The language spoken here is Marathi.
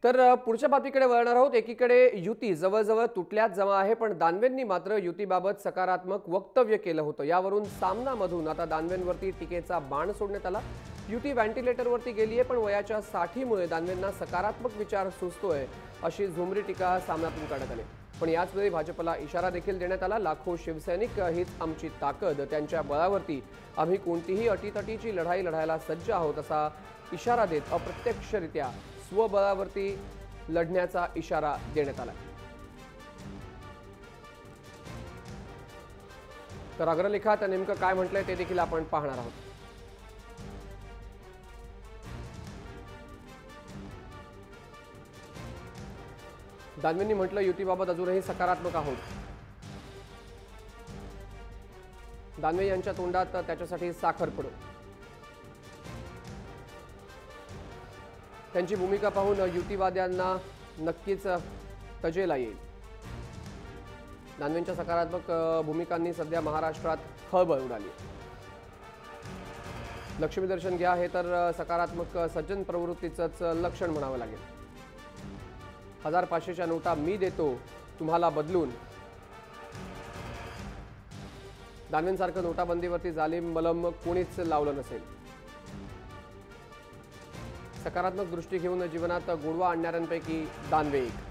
पुढच्या बातमीकडे वळणार आहोत। एकीकडे युती जवळजवळ तुटल्यात जमा आहे, पण दानवेंनी मात्र युतीबाबत सकारात्मक वक्तव्य केलं होतं। यावरून सामनामधून आता दानवेंवरती टीकेचा बाण सोडण्यात आला। युती व्हेंटिलेटरवरती गेलीये, पण वयाच्या साठीमुळे दानवेंना सकारात्मक विचार सुचतोय अशी झुमरी टीका सामनातून करण्यात आली। पण याचवेळी भाजपला इशारा देखील देण्यात आला। लाखो शिवसैनिक हीच आमची ताकद, त्यांच्या बळावरती आम्ही कोणतीही अटीतटीची लढाई लढायला सज्ज आहोत असा इशारा देत अप्रत्यक्षरित्या स्वबळावरती लढण्याचा इशारा देण्यात आला। तर अग्रलेखात नेमकं काय म्हटलंय ते देखील आपण पाहणार आहोत। दानवेंनी म्हटलं, युतीबाबत अजूनही सकारात्मक आहोत। दानवे यांच्या तोंडात त्याच्यासाठी साखर पडो। त्यांची भूमिका पाहून युतीवाद्यांना नक्कीच तजेला येईल। दानवेंच्या सकारात्मक भूमिकांनी सध्या महाराष्ट्रात खळबळ उडाली। लक्ष्मी दर्शन घ्या हे तर सकारात्मक सज्जन प्रवृत्तीचंच लक्षण म्हणावं लागेल। 1500च्या नोटा मी देतो तुम्हाला बदलून। दानवेंसारखं नोटाबंदीवरती जालिम मलम कोणीच लावलं नसेल। सकारात्मक दृष्टी घेऊन जीवनात गोडवा आणणाऱ्यांपैकी दानवे एक।